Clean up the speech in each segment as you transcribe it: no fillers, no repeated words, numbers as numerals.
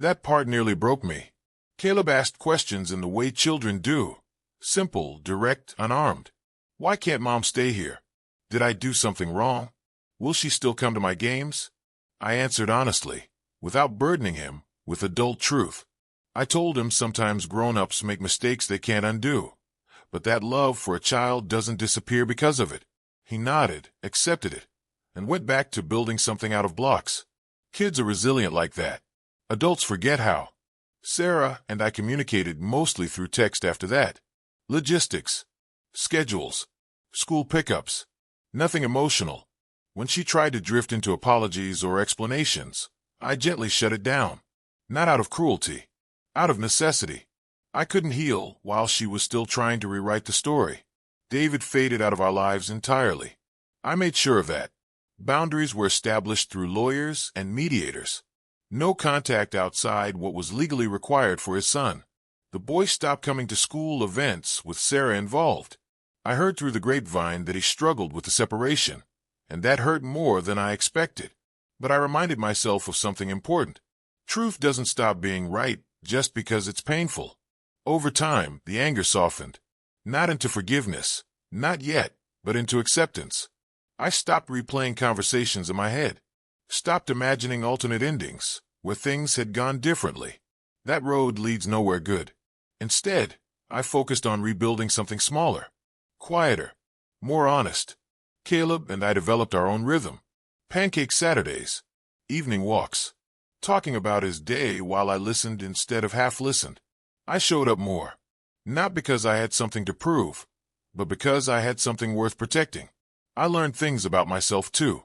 That part nearly broke me. Caleb asked questions in the way children do. Simple, direct, unarmed. Why can't Mom stay here? Did I do something wrong? Will she still come to my games? I answered honestly, without burdening him with adult truth. I told him sometimes grown-ups make mistakes they can't undo, but that love for a child doesn't disappear because of it. He nodded, accepted it, and went back to building something out of blocks. Kids are resilient like that. Adults forget how. Sarah and I communicated mostly through text after that. Logistics, schedules, school pickups, nothing emotional. When she tried to drift into apologies or explanations, I gently shut it down. Not out of cruelty, out of necessity. I couldn't heal while she was still trying to rewrite the story. David faded out of our lives entirely. I made sure of that. Boundaries were established through lawyers and mediators. No contact outside what was legally required for his son. The boy stopped coming to school events with Sarah involved. I heard through the grapevine that he struggled with the separation, and that hurt more than I expected. But I reminded myself of something important. Truth doesn't stop being right just because it's painful. Over time, the anger softened. Not into forgiveness, not yet, but into acceptance. I stopped replaying conversations in my head. Stopped imagining alternate endings, where things had gone differently. That road leads nowhere good. Instead, I focused on rebuilding something smaller, quieter, more honest. Caleb and I developed our own rhythm. Pancake Saturdays, evening walks, talking about his day while I listened instead of half-listened. I showed up more, not because I had something to prove, but because I had something worth protecting. I learned things about myself too.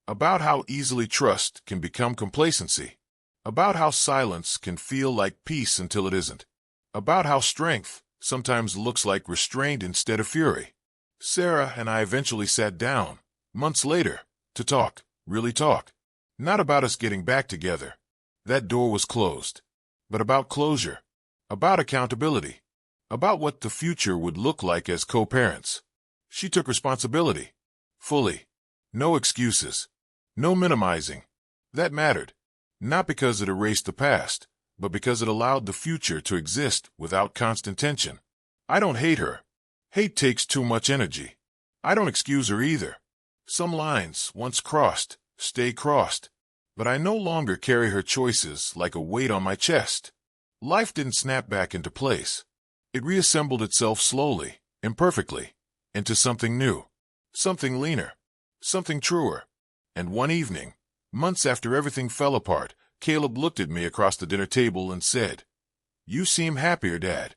About how easily trust can become complacency. About how silence can feel like peace until it isn't. About how strength sometimes looks like restraint instead of fury. Sarah and I eventually sat down, months later, to talk, really talk. Not about us getting back together. That door was closed. But about closure. About accountability. About what the future would look like as co-parents. She took responsibility. Fully. No excuses. No minimizing. That mattered. Not because it erased the past, but because it allowed the future to exist without constant tension. I don't hate her. Hate takes too much energy. I don't excuse her either. Some lines, once crossed, stay crossed. But I no longer carry her choices like a weight on my chest. Life didn't snap back into place. It reassembled itself slowly, imperfectly, into something new, something leaner, something truer. And one evening, months after everything fell apart, Caleb looked at me across the dinner table and said, "You seem happier, Dad."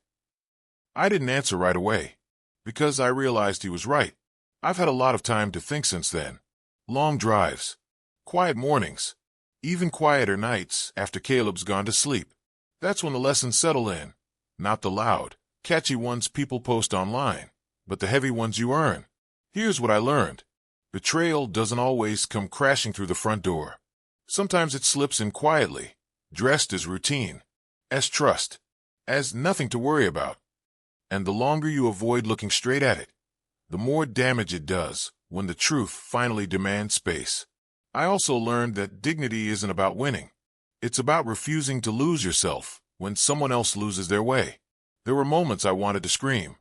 I didn't answer right away, because I realized he was right. I've had a lot of time to think since then. Long drives, quiet mornings, even quieter nights after Caleb's gone to sleep. That's when the lessons settle in. Not the loud, catchy ones people post online, but the heavy ones you earn. Here's what I learned. Betrayal doesn't always come crashing through the front door. Sometimes it slips in quietly, dressed as routine, as trust, as nothing to worry about. And the longer you avoid looking straight at it, the more damage it does when the truth finally demands space. I also learned that dignity isn't about winning. It's about refusing to lose yourself when someone else loses their way. There were moments I wanted to scream,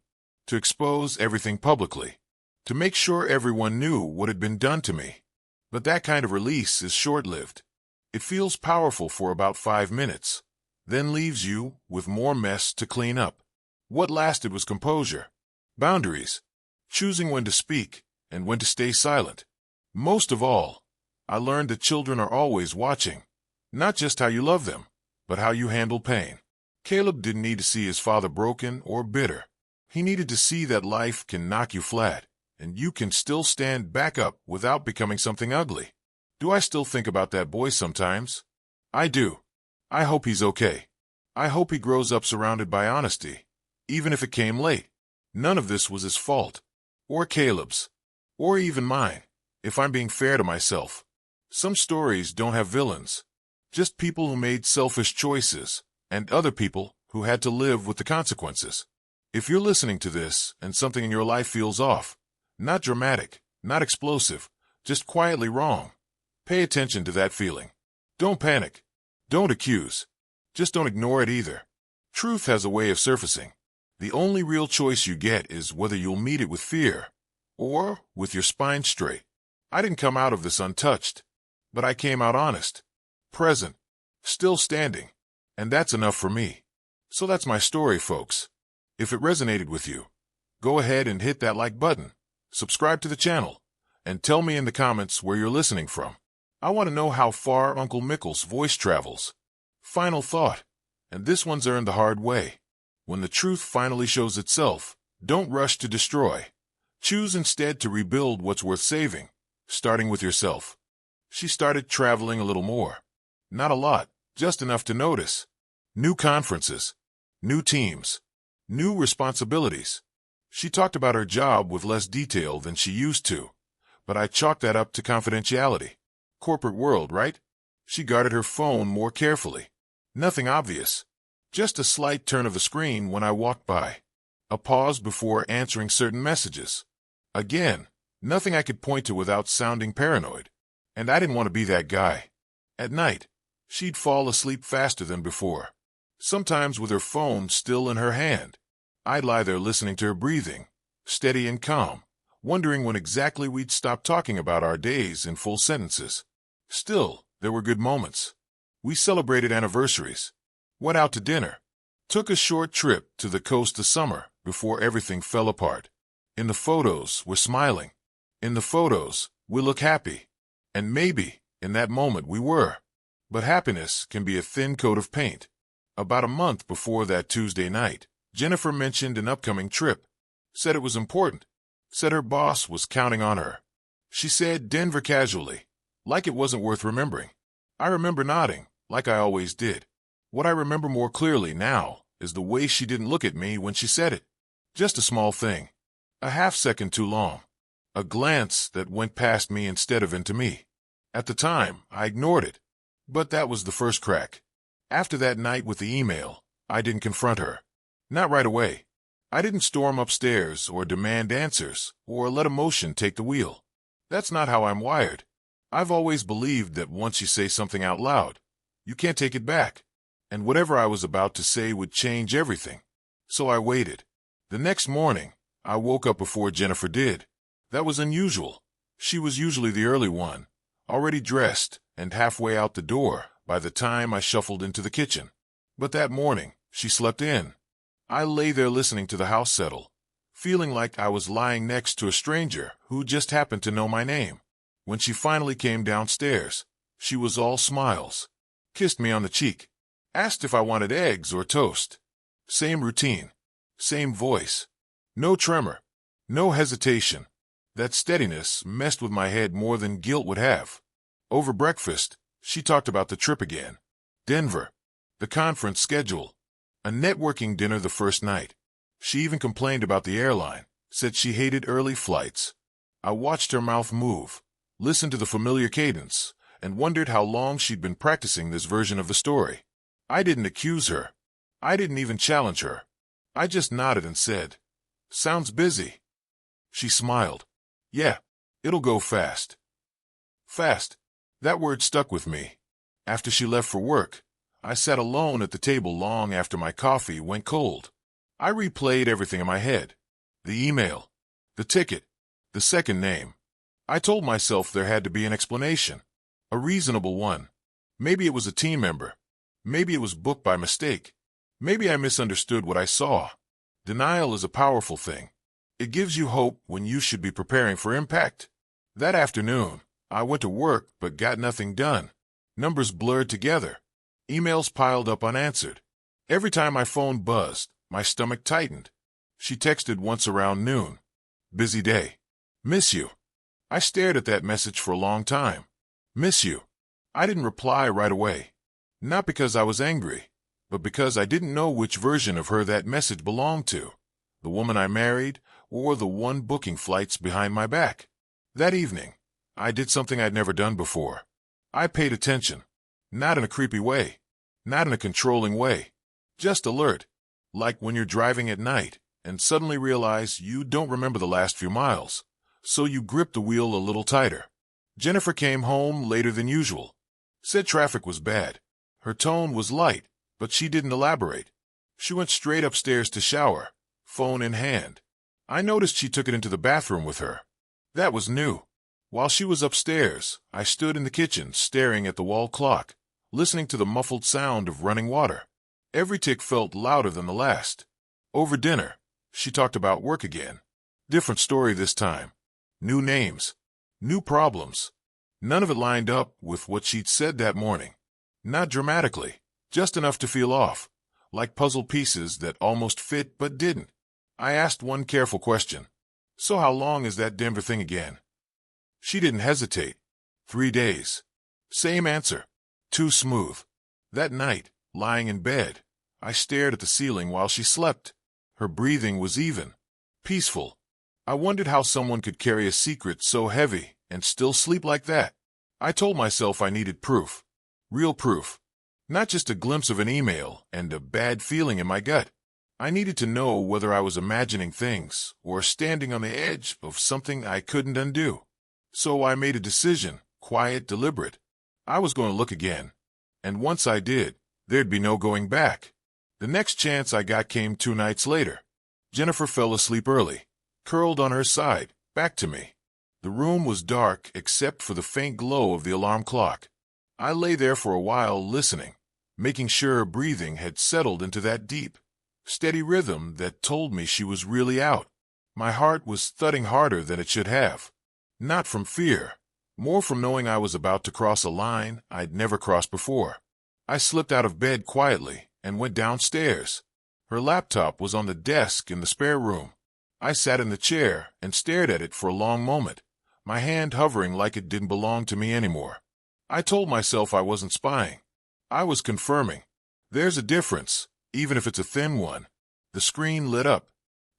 to expose everything publicly, to make sure everyone knew what had been done to me. But that kind of release is short-lived. It feels powerful for about 5 minutes, then leaves you with more mess to clean up. What lasted was composure, boundaries, choosing when to speak and when to stay silent. Most of all, I learned that children are always watching, not just how you love them, but how you handle pain. Caleb didn't need to see his father broken or bitter. He needed to see that life can knock you flat, and you can still stand back up without becoming something ugly. Do I still think about that boy sometimes? I do. I hope he's okay. I hope he grows up surrounded by honesty, even if it came late. None of this was his fault, or Caleb's, or even mine, if I'm being fair to myself. Some stories don't have villains, just people who made selfish choices, and other people who had to live with the consequences. If you're listening to this and something in your life feels off, not dramatic, not explosive, just quietly wrong, pay attention to that feeling. Don't panic. Don't accuse. Just don't ignore it either. Truth has a way of surfacing. The only real choice you get is whether you'll meet it with fear or with your spine straight. I didn't come out of this untouched, but I came out honest, present, still standing, and that's enough for me. So that's my story, folks. If it resonated with you, go ahead and hit that like button, subscribe to the channel, and tell me in the comments where you're listening from. I want to know how far Uncle Mickle's voice travels. Final thought, and this one's earned the hard way. When the truth finally shows itself, don't rush to destroy. Choose instead to rebuild what's worth saving, starting with yourself. She started traveling a little more. Not a lot, just enough to notice. New conferences, new teams, new responsibilities. She talked about her job with less detail than she used to, but I chalked that up to confidentiality. Corporate world, right? She guarded her phone more carefully. Nothing obvious. Just a slight turn of the screen when I walked by. A pause before answering certain messages. Again, nothing I could point to without sounding paranoid. And I didn't want to be that guy. At night, she'd fall asleep faster than before. Sometimes with her phone still in her hand. I'd lie there listening to her breathing, steady and calm, wondering when exactly we'd stop talking about our days in full sentences. Still, there were good moments. We celebrated anniversaries, went out to dinner, took a short trip to the coast this summer before everything fell apart. In the photos, we're smiling. In the photos, we look happy. And maybe, in that moment, we were. But happiness can be a thin coat of paint. About a month before that Tuesday night, Jennifer mentioned an upcoming trip. Said it was important. Said her boss was counting on her. She said Denver casually, like it wasn't worth remembering. I remember nodding, like I always did. What I remember more clearly now is the way she didn't look at me when she said it. Just a small thing. A half second too long. A glance that went past me instead of into me. At the time, I ignored it. But that was the first crack. After that night with the email, I didn't confront her. Not right away. I didn't storm upstairs or demand answers or let emotion take the wheel. That's not how I'm wired. I've always believed that once you say something out loud, you can't take it back. And whatever I was about to say would change everything. So I waited. The next morning, I woke up before Jennifer did. That was unusual. She was usually the early one, already dressed and halfway out the door by the time I shuffled into the kitchen. But that morning, she slept in. I lay there listening to the house settle, feeling like I was lying next to a stranger who just happened to know my name. When she finally came downstairs, she was all smiles, kissed me on the cheek, asked if I wanted eggs or toast. Same routine, same voice. No tremor, no hesitation. That steadiness messed with my head more than guilt would have. Over breakfast, she talked about the trip again. Denver, the conference schedule, a networking dinner the first night. She even complained about the airline, said she hated early flights. I watched her mouth move, listened to the familiar cadence, and wondered how long she'd been practicing this version of the story. I didn't accuse her. I didn't even challenge her. I just nodded and said, "Sounds busy." She smiled. "Yeah, it'll go fast." Fast. That word stuck with me. After she left for work, I sat alone at the table long after my coffee went cold. I replayed everything in my head. The email, the ticket, the second name. I told myself there had to be an explanation, a reasonable one. Maybe it was a team member. Maybe it was booked by mistake. Maybe I misunderstood what I saw. Denial is a powerful thing. It gives you hope when you should be preparing for impact. That afternoon, I went to work but got nothing done. Numbers blurred together. Emails piled up unanswered. Every time my phone buzzed, my stomach tightened. She texted once around noon. "Busy day. Miss you." I stared at that message for a long time. "Miss you." I didn't reply right away. Not because I was angry, but because I didn't know which version of her that message belonged to. The woman I married, or the one booking flights behind my back. That evening, I did something I'd never done before. I paid attention. Not in a creepy way. Not in a controlling way. Just alert. Like when you're driving at night and suddenly realize you don't remember the last few miles. So you grip the wheel a little tighter. Jennifer came home later than usual. Said traffic was bad. Her tone was light, But she didn't elaborate. She went straight upstairs to shower, phone in hand. I noticed she took it into the bathroom with her. That was new. While she was upstairs, I stood in the kitchen staring at the wall clock, listening to the muffled sound of running water. Every tick felt louder than the last. Over dinner, she talked about work again. Different story this time. New names. New problems. None of it lined up with what she'd said that morning. Not dramatically, just enough to feel off, like puzzle pieces that almost fit but didn't. I asked one careful question. So how long is that Denver thing again? She didn't hesitate. 3 days. Same answer. Too smooth. That night, lying in bed, I stared at the ceiling while she slept. Her breathing was even. Peaceful. I wondered how someone could carry a secret so heavy and still sleep like that. I told myself I needed proof. Real proof. Not just a glimpse of an email and a bad feeling in my gut. I needed to know whether I was imagining things or standing on the edge of something I couldn't undo. So I made a decision, quiet, deliberate. I was going to look again. And once I did, there'd be no going back. The next chance I got came 2 nights later. Jennifer fell asleep early, curled on her side, back to me. The room was dark except for the faint glow of the alarm clock. I lay there for a while listening, making sure her breathing had settled into that deep, steady rhythm that told me she was really out. My heart was thudding harder than it should have. Not from fear, more from knowing I was about to cross a line I'd never crossed before. I slipped out of bed quietly and went downstairs. Her laptop was on the desk in the spare room. I sat in the chair and stared at it for a long moment, my hand hovering like it didn't belong to me anymore. I told myself I wasn't spying. I was confirming. There's a difference, even if it's a thin one. The screen lit up.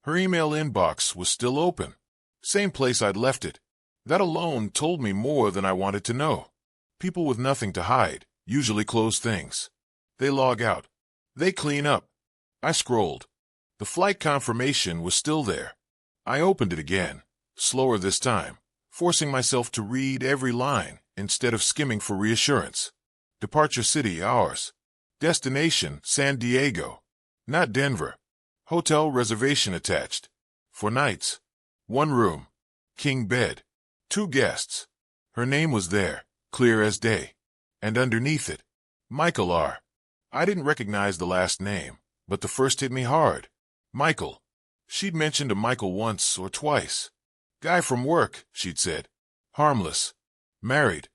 Her email inbox was still open. Same place I'd left it. That alone told me more than I wanted to know. People with nothing to hide usually close things. They log out. They clean up. I scrolled. The flight confirmation was still there. I opened it again, slower this time, forcing myself to read every line instead of skimming for reassurance. Departure city, ours. Destination, San Diego. Not Denver. Hotel reservation attached. For nights. 1 room. King bed. 2 guests. Her name was there, clear as day. And underneath it, Michael R. I didn't recognize the last name, but the first hit me hard. Michael. She'd mentioned a Michael once or twice. Guy from work, she'd said. Harmless. Married.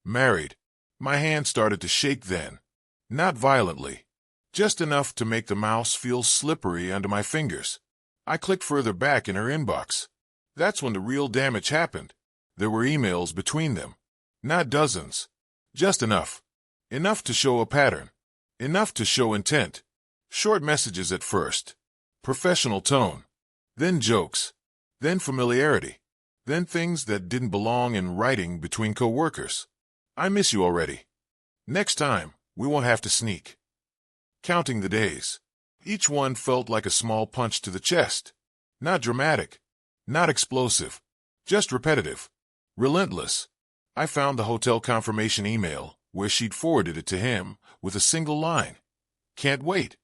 Married. My hand started to shake then. Not violently. Just enough to make the mouse feel slippery under my fingers. I clicked further back in her inbox. That's when the real damage happened. There were emails between them. Not dozens. Just enough. Enough to show a pattern. Enough to show intent. Short messages at first. Professional tone. Then jokes. Then familiarity. Then things that didn't belong in writing between co-workers. I miss you already. Next time, we won't have to sneak. Counting the days. Each one felt like a small punch to the chest. Not dramatic. Not explosive. Just repetitive. Relentless. I found the hotel confirmation email where she'd forwarded it to him with a single line. Can't wait.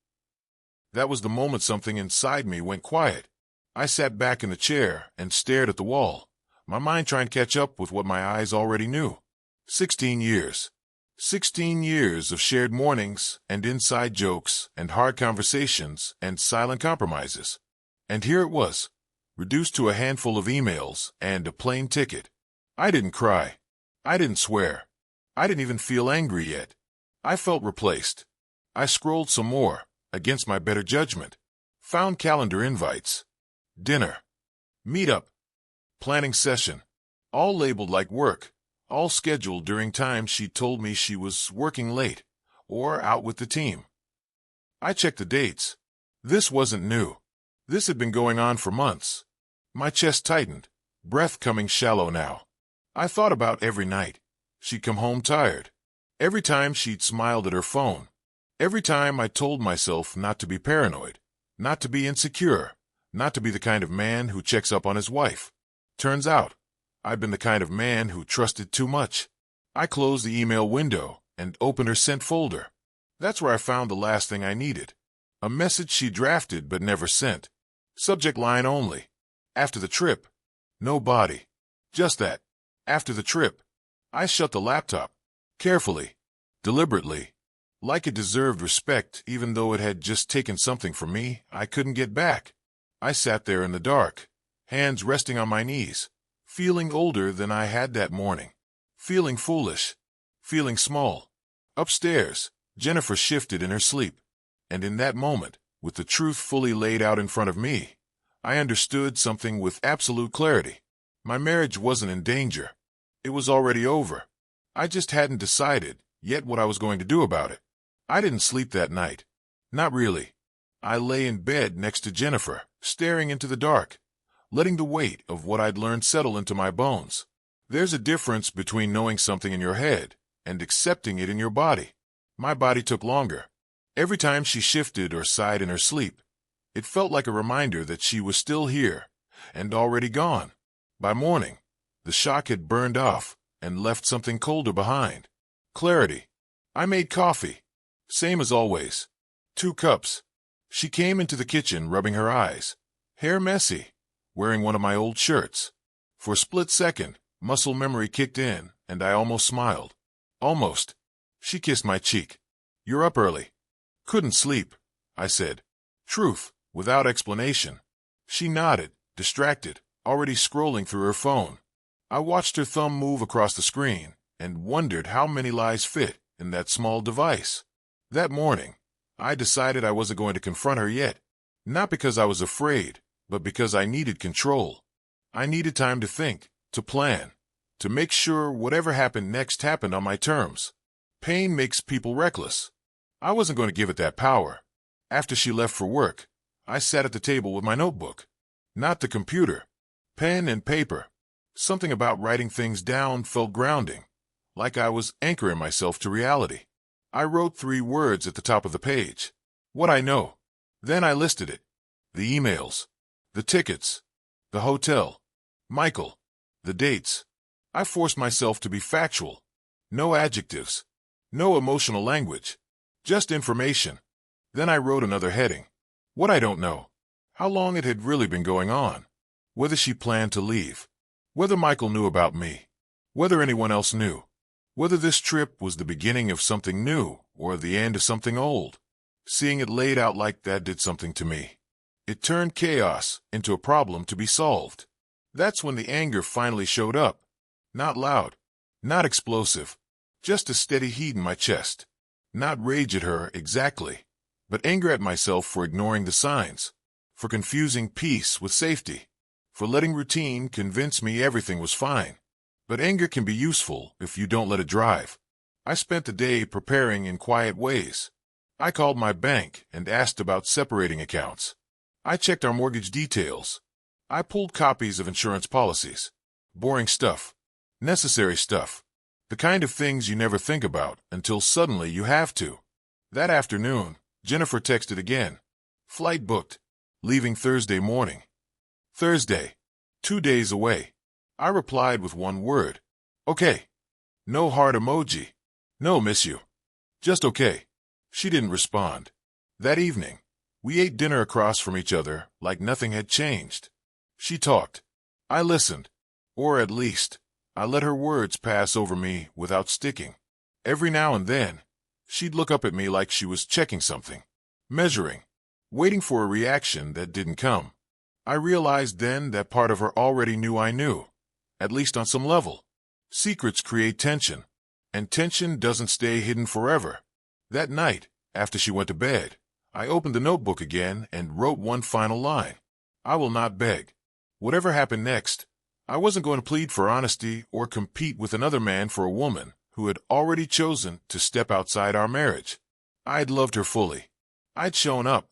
That was the moment something inside me went quiet. I sat back in the chair and stared at the wall, my mind trying to catch up with what my eyes already knew. 16 years. 16 years of shared mornings and inside jokes and hard conversations and silent compromises. And here it was, reduced to a handful of emails and a plane ticket. I didn't cry. I didn't swear. I didn't even feel angry yet. I felt replaced. I scrolled some more, against my better judgment. Found calendar invites. Dinner. Meetup. Planning session. All labeled like work. All scheduled during times she told me she was working late or out with the team. I checked the dates. This wasn't new. This had been going on for months. My chest tightened, breath coming shallow now. I thought about every night. She'd come home tired. Every time she'd smiled at her phone. Every time I told myself not to be paranoid, not to be insecure, not to be the kind of man who checks up on his wife. Turns out, I'd been the kind of man who trusted too much. I closed the email window and opened her sent folder. That's where I found the last thing I needed. A message she drafted but never sent. Subject line only. After the trip. No body. Just that. After the trip. I shut the laptop. Carefully. Deliberately. Like it deserved respect even though it had just taken something from me I couldn't get back. I sat there in the dark, hands resting on my knees, feeling older than I had that morning. Feeling foolish. Feeling small. Upstairs, Jennifer shifted in her sleep. And in that moment, with the truth fully laid out in front of me, I understood something with absolute clarity. My marriage wasn't in danger. It was already over. I just hadn't decided yet what I was going to do about it. I didn't sleep that night. Not really. I lay in bed next to Jennifer, staring into the dark, letting the weight of what I'd learned settle into my bones. There's a difference between knowing something in your head and accepting it in your body. My body took longer. Every time she shifted or sighed in her sleep, it felt like a reminder that she was still here and already gone. By morning, the shock had burned off and left something colder behind. Clarity. I made coffee. Same as always. 2 cups. She came into the kitchen rubbing her eyes, hair messy, wearing one of my old shirts. For a split second, muscle memory kicked in, and I almost smiled. Almost. She kissed my cheek. You're up early. Couldn't sleep, I said. Truth, without explanation. She nodded, distracted, already scrolling through her phone. I watched her thumb move across the screen and wondered how many lies fit in that small device. That morning, I decided I wasn't going to confront her yet. Not because I was afraid, but because I needed control. I needed time to think, to plan, to make sure whatever happened next happened on my terms. Pain makes people reckless. I wasn't going to give it that power. After she left for work, I sat at the table with my notebook. Not the computer. Pen and paper. Something about writing things down felt grounding, like I was anchoring myself to reality. I wrote 3 words at the top of the page. What I know. Then I listed it. The emails. The tickets. The hotel. Michael. The dates. I forced myself to be factual. No adjectives. No emotional language. Just information. Then I wrote another heading. What I don't know. How long it had really been going on. Whether she planned to leave. Whether Michael knew about me. Whether anyone else knew. Whether this trip was the beginning of something new or the end of something old. Seeing it laid out like that did something to me. It turned chaos into a problem to be solved. That's when the anger finally showed up. Not loud. Not explosive. Just a steady heat in my chest. Not rage at her exactly, but anger at myself for ignoring the signs, for confusing peace with safety, for letting routine convince me everything was fine. But anger can be useful if you don't let it drive. I spent the day preparing in quiet ways. I called my bank and asked about separating accounts. I checked our mortgage details. I pulled copies of insurance policies. Boring stuff. Necessary stuff. The kind of things you never think about until suddenly you have to. That afternoon, Jennifer texted again. Flight booked. Leaving Thursday morning. Thursday. 2 days away. I replied with 1 word. Okay. No heart emoji. No miss you. Just okay. She didn't respond. That evening, we ate dinner across from each other like nothing had changed. She talked. I listened. Or at least, I let her words pass over me without sticking. Every now and then, she'd look up at me like she was checking something. Measuring. Waiting for a reaction that didn't come. I realized then that part of her already knew I knew. At least on some level. Secrets create tension. And tension doesn't stay hidden forever. That night, after she went to bed, I opened the notebook again and wrote 1 final line. I will not beg. Whatever happened next, I wasn't going to plead for honesty or compete with another man for a woman who had already chosen to step outside our marriage. I'd loved her fully. I'd shown up.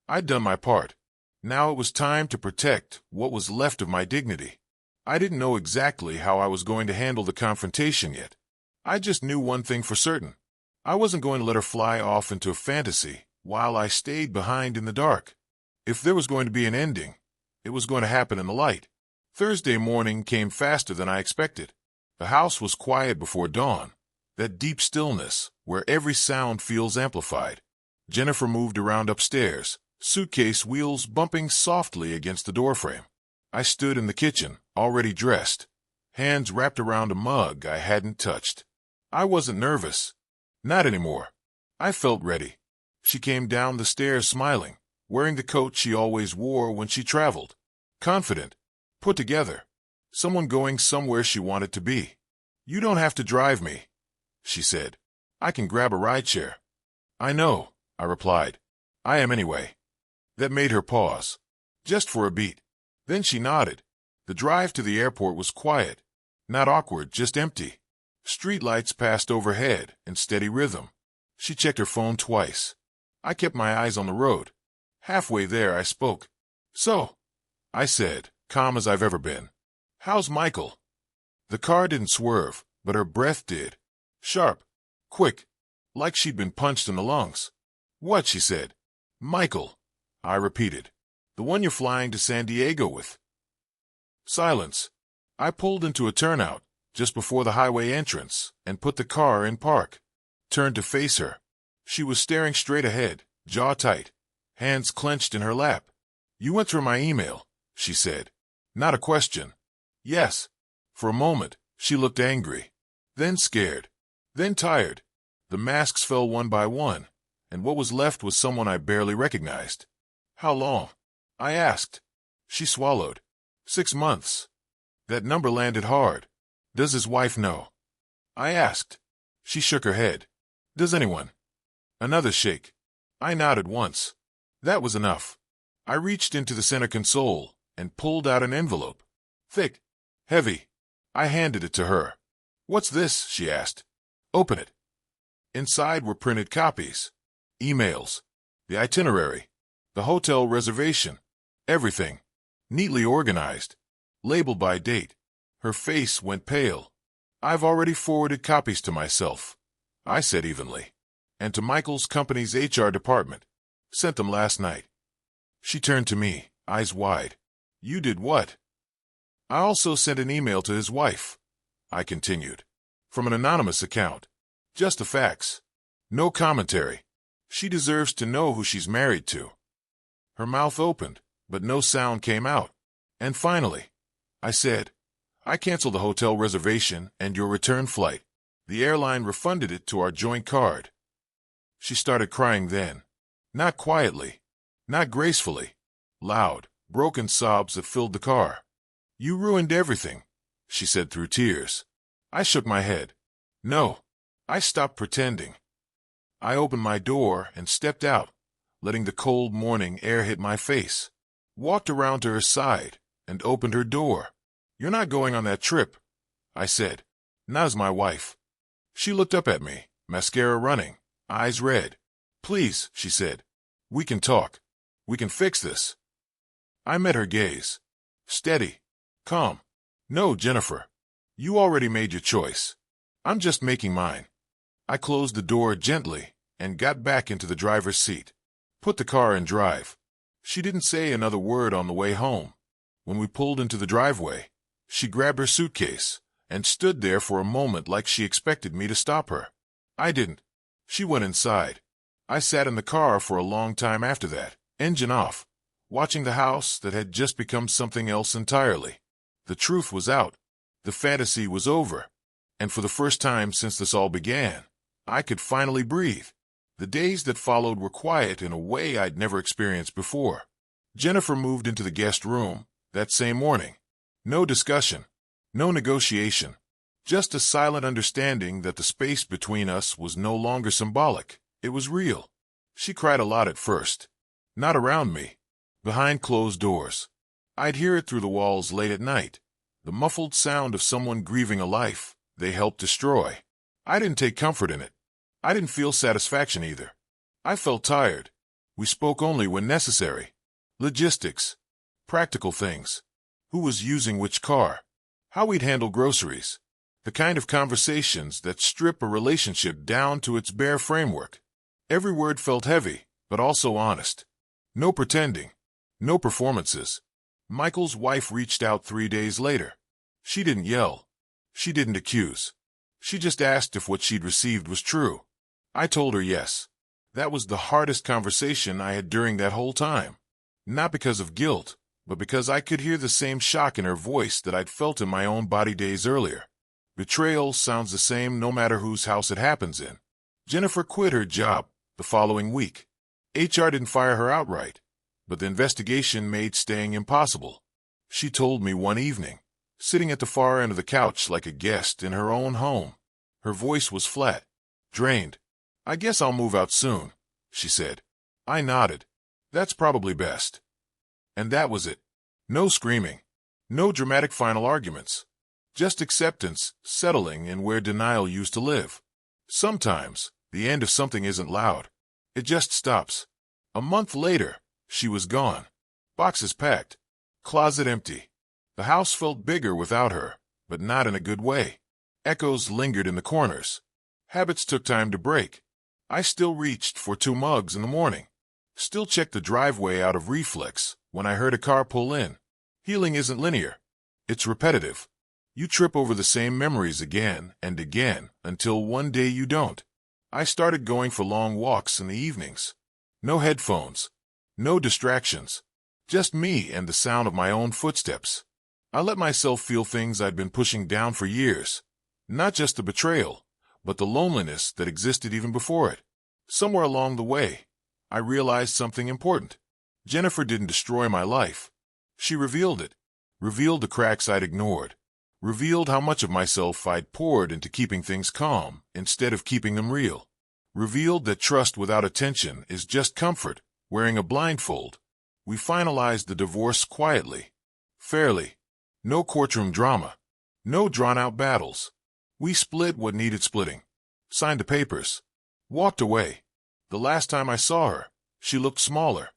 I'd done my part. Now it was time to protect what was left of my dignity. I didn't know exactly how I was going to handle the confrontation yet. I just knew one thing for certain. I wasn't going to let her fly off into a fantasy while I stayed behind in the dark. If there was going to be an ending, it was going to happen in the light. Thursday morning came faster than I expected. The house was quiet before dawn, that deep stillness where every sound feels amplified. Jennifer moved around upstairs, suitcase wheels bumping softly against the doorframe. I stood in the kitchen, already dressed, hands wrapped around a mug I hadn't touched. I wasn't nervous. Not anymore. I felt ready. She came down the stairs smiling, wearing the coat she always wore when she traveled. Confident. Put together. Someone going somewhere she wanted to be. "You don't have to drive me," she said. "I can grab a rideshare." "I know," I replied. "I am anyway." That made her pause. Just for a beat. Then she nodded. The drive to the airport was quiet. Not awkward, just empty. Streetlights passed overhead in steady rhythm. She checked her phone twice. I kept my eyes on the road. Halfway there, I spoke. "So," I said, calm as I've ever been. "How's Michael?" The car didn't swerve, but her breath did. Sharp. Quick. Like she'd been punched in the lungs. "What?" she said. "Michael," I repeated. "The one you're flying to San Diego with." Silence. I pulled into a turnout, just before the highway entrance, and put the car in park. Turned to face her. She was staring straight ahead, jaw tight, hands clenched in her lap. "You went through my email," she said. Not a question. "Yes." For a moment, she looked angry, then scared, then tired. The masks fell one by one, and what was left was someone I barely recognized. "How long?" I asked. She swallowed. 6 months. That number landed hard. "Does his wife know?" I asked. She shook her head. "Does anyone?" Another shake. I nodded once. That was enough. I reached into the center console and pulled out an envelope. Thick. Heavy. I handed it to her. "What's this?" she asked. "Open it." Inside were printed copies. Emails. The itinerary. The hotel reservation. Everything. Neatly organized. Labeled by date. Her face went pale. "I've already forwarded copies to myself," I said evenly. "And to Michael's company's HR department. Sent them last night." She turned to me, eyes wide. "You did what?" "I also sent an email to his wife," I continued. "From an anonymous account. Just the facts. No commentary. She deserves to know who she's married to." Her mouth opened, but no sound came out. "And finally," I said, "I canceled the hotel reservation and your return flight. The airline refunded it to our joint card." She started crying then. Not quietly. Not gracefully. Loud, broken sobs that filled the car. "You ruined everything," she said through tears. I shook my head. "No." I stopped pretending. I opened my door and stepped out, letting the cold morning air hit my face. Walked around to her side and opened her door. "You're not going on that trip," I said. "Not as my wife." She looked up at me, mascara running, eyes red. "Please," she said. "We can talk. We can fix this." I met her gaze. Steady. Calm. "No, Jennifer. You already made your choice. I'm just making mine." I closed the door gently and got back into the driver's seat. Put the car in drive. She didn't say another word on the way home. When we pulled into the driveway, she grabbed her suitcase and stood there for a moment like she expected me to stop her. I didn't. She went inside. I sat in the car for a long time after that, engine off, watching the house that had just become something else entirely. The truth was out. The fantasy was over. And for the first time since this all began, I could finally breathe. The days that followed were quiet in a way I'd never experienced before. Jennifer moved into the guest room that same morning. No discussion. No negotiation. Just a silent understanding that the space between us was no longer symbolic. It was real. She cried a lot at first. Not around me. Behind closed doors. I'd hear it through the walls late at night. The muffled sound of someone grieving a life they helped destroy. I didn't take comfort in it. I didn't feel satisfaction either. I felt tired. We spoke only when necessary. Logistics. Practical things. Who was using which car? How we'd handle groceries. The kind of conversations that strip a relationship down to its bare framework. Every word felt heavy, but also honest. No pretending. No performances. Michael's wife reached out 3 days later. She didn't yell. She didn't accuse. She just asked if what she'd received was true. I told her yes. That was the hardest conversation I had during that whole time. Not because of guilt, but because I could hear the same shock in her voice that I'd felt in my own body days earlier. Betrayal sounds the same no matter whose house it happens in. Jennifer quit her job the following week. HR didn't fire her outright, but the investigation made staying impossible. She told me one evening, sitting at the far end of the couch like a guest in her own home. Her voice was flat, drained. "I guess I'll move out soon," she said. I nodded. "That's probably best." And that was it. No screaming. No dramatic final arguments. Just acceptance, settling in where denial used to live. Sometimes, the end of something isn't loud. It just stops. A month later, she was gone. Boxes packed. Closet empty. The house felt bigger without her, but not in a good way. Echoes lingered in the corners. Habits took time to break. I still reached for 2 mugs in the morning. Still checked the driveway out of reflex when I heard a car pull in. Healing isn't linear. It's repetitive. You trip over the same memories again and again until one day you don't. I started going for long walks in the evenings. No headphones. No distractions. Just me and the sound of my own footsteps. I let myself feel things I'd been pushing down for years. Not just the betrayal, but the loneliness that existed even before it. Somewhere along the way, I realized something important. Jennifer didn't destroy my life. She revealed it. Revealed the cracks I'd ignored. Revealed how much of myself I'd poured into keeping things calm instead of keeping them real. Revealed that trust without attention is just comfort, wearing a blindfold. We finalized the divorce quietly. Fairly. No courtroom drama. No drawn-out battles. We split what needed splitting. Signed the papers. Walked away. The last time I saw her, she looked smaller.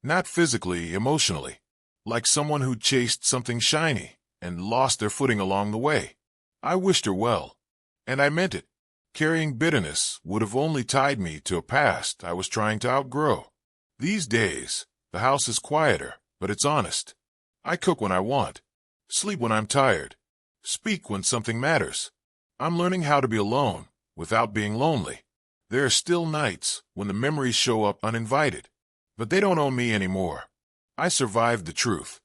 Not physically, emotionally. Like someone who'd chased something shiny and lost their footing along the way. I wished her well. And I meant it. Carrying bitterness would have only tied me to a past I was trying to outgrow. These days, the house is quieter, but it's honest. I cook when I want. Sleep when I'm tired. Speak when something matters. I'm learning how to be alone without being lonely. There are still nights when the memories show up uninvited, but they don't own me anymore. I survived the truth,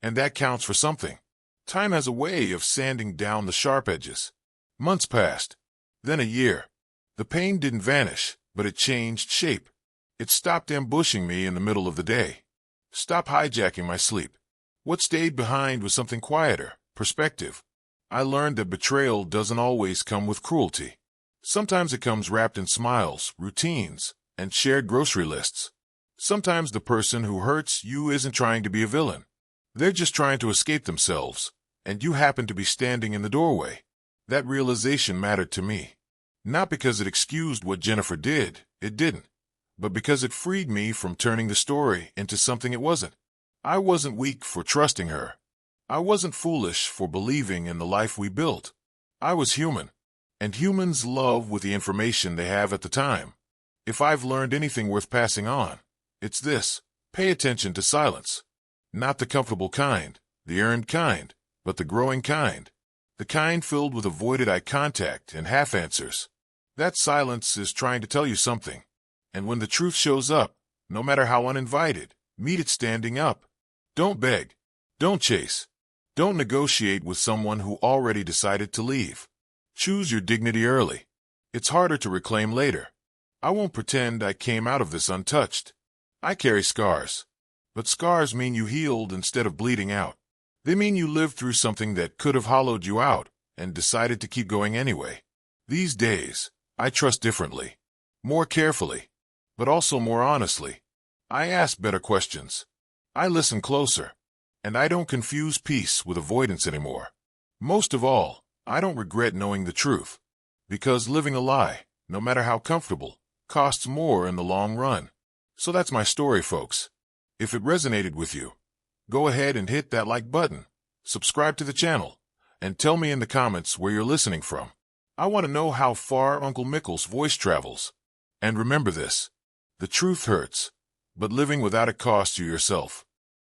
and that counts for something. Time has a way of sanding down the sharp edges. Months passed, then a year. The pain didn't vanish, but it changed shape. It stopped ambushing me in the middle of the day. Stopped hijacking my sleep. What stayed behind was something quieter, perspective. I learned that betrayal doesn't always come with cruelty. Sometimes it comes wrapped in smiles, routines, and shared grocery lists. Sometimes the person who hurts you isn't trying to be a villain. They're just trying to escape themselves, and you happen to be standing in the doorway. That realization mattered to me. Not because it excused what Jennifer did, it didn't, but because it freed me from turning the story into something it wasn't. I wasn't weak for trusting her. I wasn't foolish for believing in the life we built. I was human, and humans love with the information they have at the time. If I've learned anything worth passing on, it's this: pay attention to silence. Not the comfortable kind, the earned kind, but the growing kind. The kind filled with avoided eye contact and half answers. That silence is trying to tell you something. And when the truth shows up, no matter how uninvited, meet it standing up. Don't beg. Don't chase. Don't negotiate with someone who already decided to leave. Choose your dignity early. It's harder to reclaim later. I won't pretend I came out of this untouched. I carry scars. But scars mean you healed instead of bleeding out. They mean you lived through something that could have hollowed you out and decided to keep going anyway. These days, I trust differently. More carefully, but also more honestly. I ask better questions. I listen closer. And I don't confuse peace with avoidance anymore. Most of all, I don't regret knowing the truth. Because living a lie, no matter how comfortable, costs more in the long run. So that's my story, folks. If it resonated with you, go ahead and hit that like button, subscribe to the channel, and tell me in the comments where you're listening from. I want to know how far Uncle Mickle's voice travels. And remember this: the truth hurts, but living without it costs you yourself.